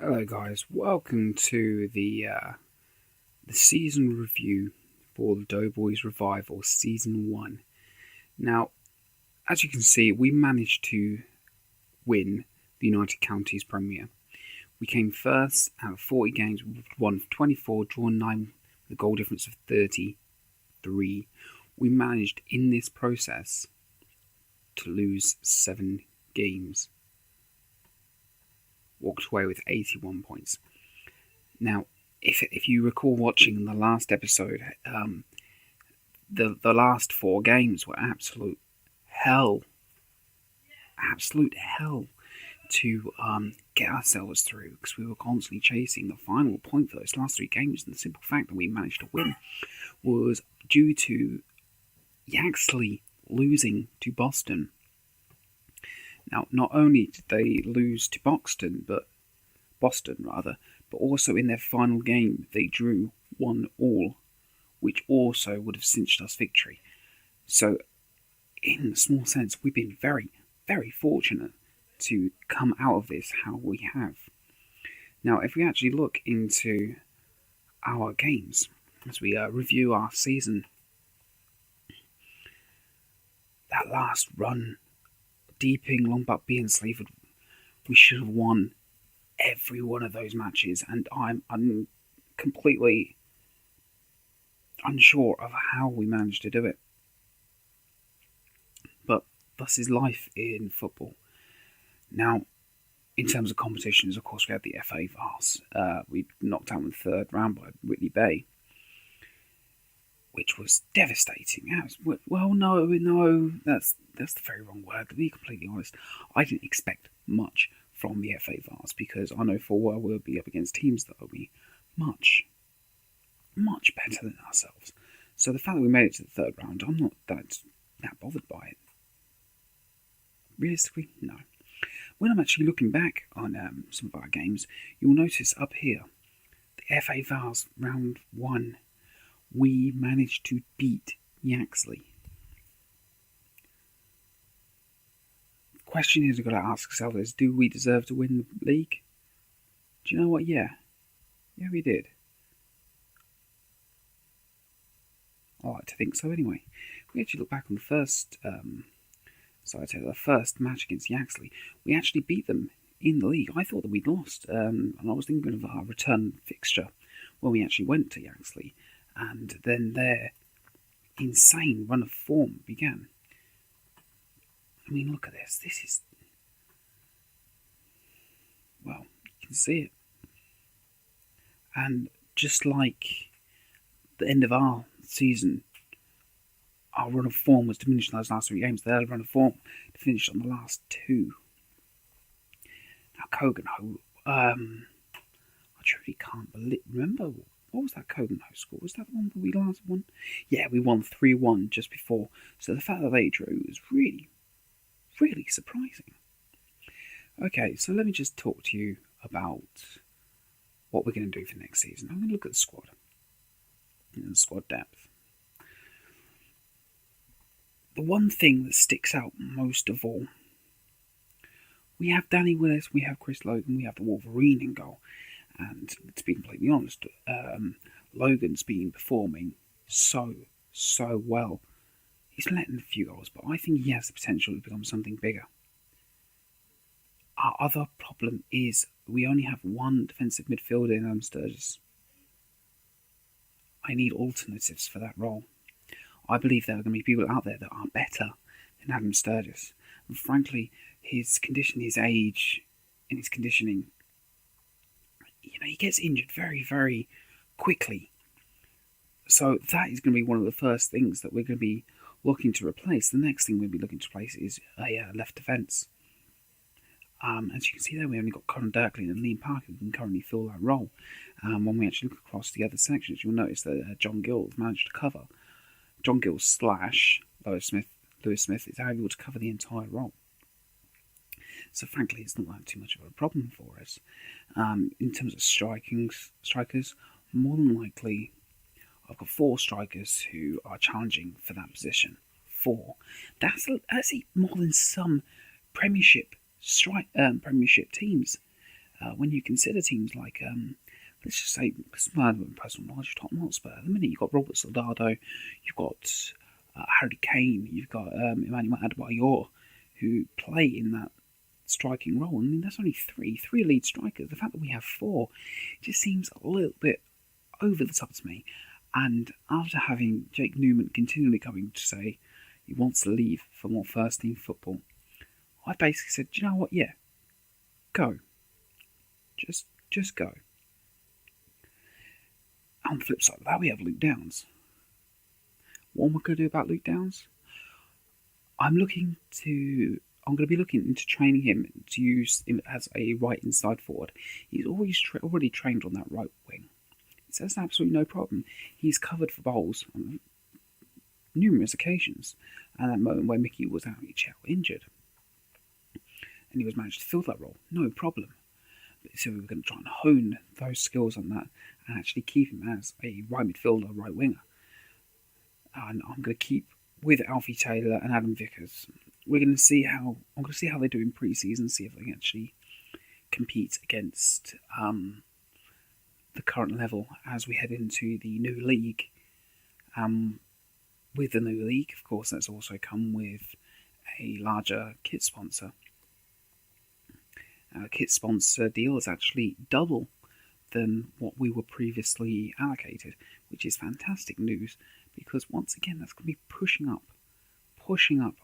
Hello, guys. Welcome to the season review for the Doughboys Revival Season 1. Now, as you can see, we managed to win the United Counties Premier. We came first out of 40 games, we won 24, drawn 9 with a goal difference of 33. We managed in this process to lose 7 games. Walked away with 81 points. Now, if you recall watching the last episode, the last 4 games were absolute hell to get ourselves through, because we were constantly chasing the final point for those last 3 games, and the simple fact that we managed to win was due to Yaxley losing to Boston. Now, not only did they lose to Boston, but also in their final game they drew 1-1, which also would have cinched us victory. So, in a small sense, we've been very, very fortunate to come out of this how we have. Now, if we actually look into our games as we review our season, that last run, Deeping, Longbuck B and Sleaford, we should have won every one of those matches, and I'm completely unsure of how we managed to do it. But thus is life in football. Now, in terms of competitions, of course, we had the FA Vars. We knocked out in the third round by Whitley Bay, which was devastating. No, that's the very wrong word. To be completely honest, I didn't expect much from the FA Vars, because I know full well we'll be up against teams that will be much, much better than ourselves. So the fact that we made it to the third round, I'm not that bothered by it. Realistically, no. When I'm actually looking back on some of our games, you'll notice up here, the FA Vars round 1, we managed to beat Yaxley. The question is, we've got to ask ourselves is, do we deserve to win the league? Do you know what? Yeah, we did. I like to think so anyway. If we actually look back on the first, the first match against Yaxley, we actually beat them in the league. I thought that we'd lost, and I was thinking of our return fixture when we actually went to Yaxley. And then their insane run of form began. I mean, look at this. This is... well, you can see it. And just like the end of our season, our run of form was diminished in those last 3 games. Their run of form finished on the last 2. Now, Cogenhoe, I truly can't remember. What was that Cogenhoe score? Was that the one that we last won? Yeah, we won 3-1 just before. So the fact that they drew was really, really surprising. Okay, so let me just talk to you about what we're going to do for next season. I'm going to look at the squad and the squad depth. The one thing that sticks out most of all, we have Danny Willis, we have Chris Logan, we have the Wolverine in goal. And to be completely honest, Logan's been performing so well. He's letting a few goals, but I think he has the potential to become something bigger. Our other problem is we only have one defensive midfielder in Adam Sturgis. I need alternatives for that role. I believe there are going to be people out there that are better than Adam Sturgis. And frankly, his condition, his age, and his conditioning, he gets injured very, very quickly. So that is going to be one of the first things that we're going to be looking to replace. The next thing we'll be looking to replace is a left defence. As you can see there, we only got Conor Dirkley and Liam Parker who can currently fill that role. When we actually look across the other sections, you'll notice that John Gill managed to cover. John Gill / Lewis Smith is able to cover the entire role. So frankly, it's not that too much of a problem for us. In terms of strikers, more than likely, I've got 4 strikers who are challenging for that position. 4. That's more than some Premiership teams. when you consider teams like, let's just say, personal knowledge, Tottenham Hotspur. At the minute, you've got Robert Soldado, you've got Harry Kane, you've got Emmanuel Adebayor, who play in that striking role. I mean, that's only three lead strikers. The fact that we have four just seems a little bit over the top to me. And after having Jake Newman continually coming to say he wants to leave for more first team football, I basically said, do you know what? Yeah, go. Just go. On the flip side of that, we have Luke Downs. What am I going to do about Luke Downs? I'm going to be looking into training him to use him as a right inside forward. He's already trained on that right wing. So that's absolutely no problem. He's covered for goals on numerous occasions. And that moment where Mickey was out injured, and he was managed to fill that role, no problem. So we were going to try and hone those skills on that and actually keep him as a right midfielder, right winger. And I'm going to keep with Alfie Taylor and Adam Vickers. I'm going to see how they do in pre-season, see if they can actually compete against the current level as we head into the new league. With the new league, of course, that's also come with a larger kit sponsor. Kit sponsor deal is actually double than what we were previously allocated, which is fantastic news, because once again that's going to be pushing up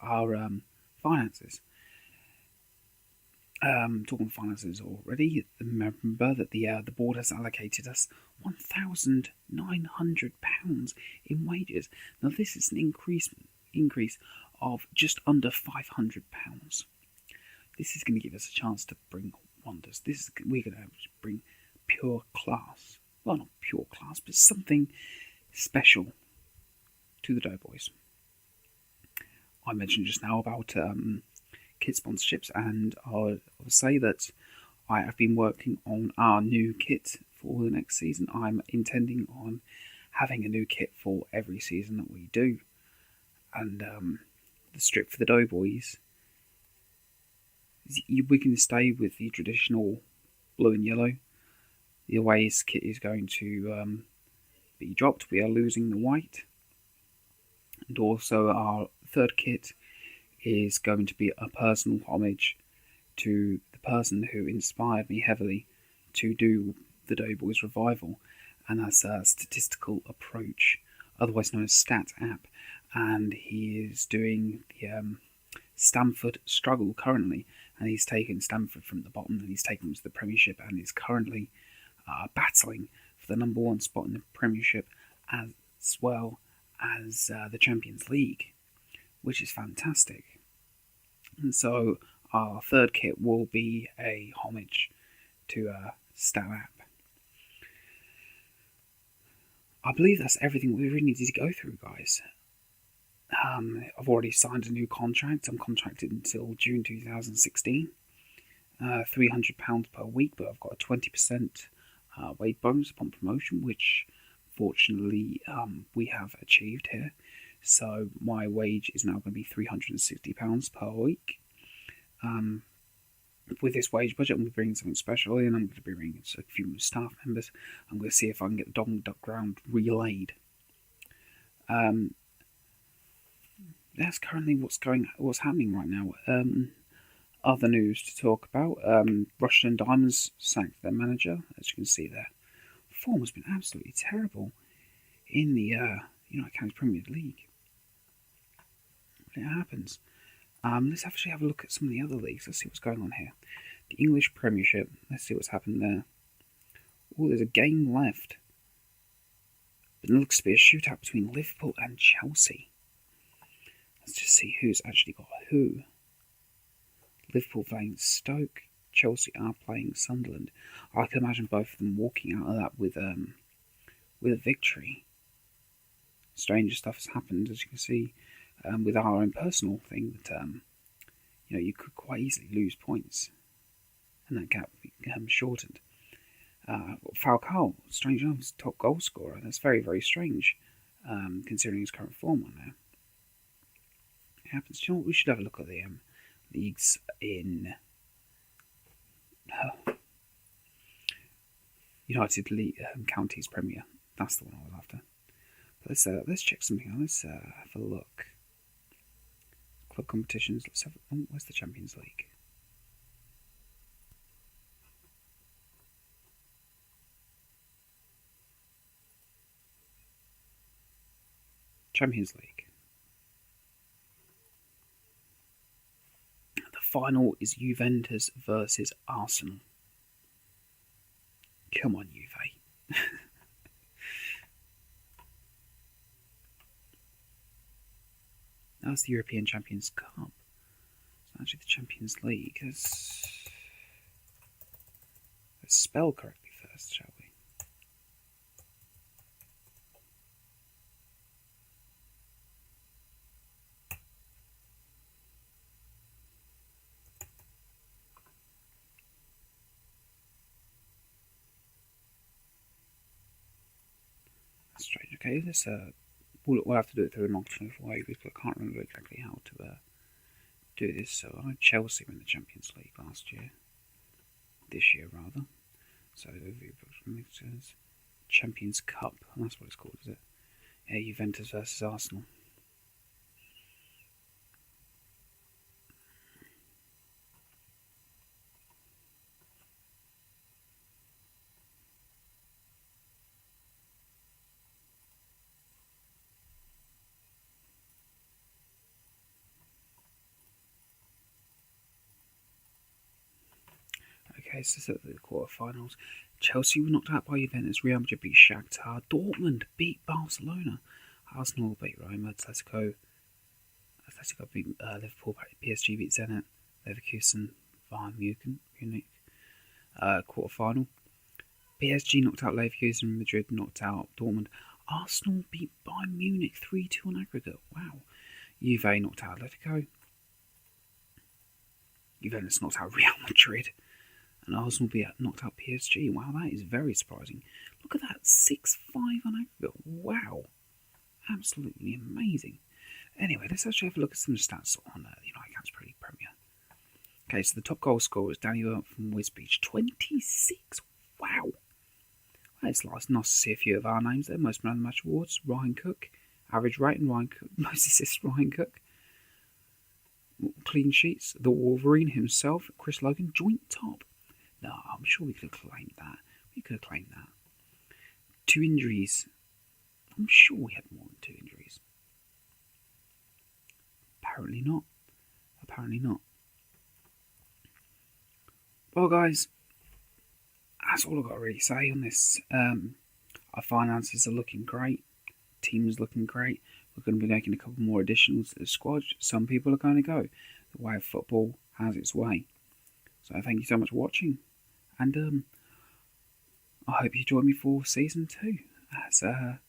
our finances. Talking finances already, remember that the board has allocated us £1,900 in wages. Now this is an increase of just under £500. This is going to give us a chance to bring wonders. We're going to bring pure class. Well, not pure class, but something special to the Doughboys. I mentioned just now about kit sponsorships, and I'll say that I have been working on our new kit for the next season. I'm intending on having a new kit for every season that we do. And the strip for the Doughboys, we can stay with the traditional blue and yellow. The away kit is going to be dropped. We are losing the white. And also our third kit is going to be a personal homage to the person who inspired me heavily to do the Doughboys revival, and that's a statistical approach, otherwise known as Stat App, and he is doing the Stamford struggle currently, and he's taken Stamford from the bottom and he's taken them to the Premiership, and is currently battling for the number one spot in the Premiership as well as the Champions League, which is fantastic. And so our third kit will be a homage to Stat App. I believe that's everything we really needed to go through, guys. I've already signed a new contract. I'm contracted until June 2016. £300 per week, but I've got a 20% wage bonus upon promotion, which fortunately we have achieved here. So my wage is now going to be £360 per week. With this wage budget, I'm going to bring something special in. I'm going to be bringing a few more staff members. I'm going to see if I can get the Dog and Duck Ground relayed. That's currently what's happening right now. Other news to talk about: Rushden Diamonds sacked their manager. As you can see there, form has been absolutely terrible in the United Counties Premier League. It happens. Let's actually have a look at some of the other leagues. Let's see what's going on here. The English Premiership. Let's see what's happened there. Oh, there's a game left. But it looks to be a shootout between Liverpool and Chelsea. Let's just see who's actually got who. Liverpool playing Stoke. Chelsea are playing Sunderland. I can imagine both of them walking out of that with a victory. Stranger stuff has happened, as you can see. With our own personal thing, that you could quite easily lose points, and that gap becomes shortened. Falcao, strange enough, is top goal scorer. That's very, very strange, considering his current form on there. It happens. Do you know what? We should have a look at the leagues in United League Counties Premier. That's the one I was after. But let's check something out. Let's have a look. Club competitions. Let's have. Oh, where's the Champions League? Champions League. The final is Juventus versus Arsenal. Come on, Juve. That's the European Champions Cup. It's actually the Champions League. Let's spell correctly first, shall we? That's strange. Okay, let's we'll have to do it through an alternative way because I can't remember exactly how to do this. So I had Chelsea win the Champions League last year. This year, rather. So Champions Cup, and that's what it's called, is it? Yeah, Juventus versus Arsenal. Okay, so the quarterfinals. Chelsea were knocked out by Juventus. Real Madrid beat Shakhtar. Dortmund beat Barcelona. Arsenal beat Roma. Atletico beat Liverpool. PSG beat Zenit. Leverkusen, Bayern Munich. Quarterfinal. PSG knocked out Leverkusen. Madrid knocked out Dortmund. Arsenal beat Bayern Munich 3-2 on aggregate. Wow. Juve knocked out Atletico. Juventus knocked out Real Madrid. And Arsenal knocked out PSG. Wow, that is very surprising. Look at that, 6-5 on aggregate. Wow. Absolutely amazing. Anyway, let's actually have a look at some stats on the United Counties Premier. Okay, so the top goal scorer is Danny Burke from Wisbech. 26. Wow. Well, it's nice to see a few of our names there. Most Man of the Match awards, Ryan Cook. Average rating, Ryan Cook. Most assists, Ryan Cook. Clean sheets, the Wolverine himself, Chris Logan, joint top. No, I'm sure we could have claimed that. 2 injuries. I'm sure we had more than 2 injuries. Apparently not. Well, guys, that's all I've got to really say on this. Our finances are looking great. Team is looking great. We're going to be making a couple more additions to the squad. Some people are going to go. The way of football has its way. So thank you so much for watching. And I hope you join me for Season 2 as the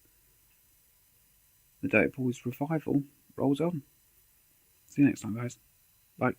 Doughboys revival rolls on. See you next time, guys. Bye.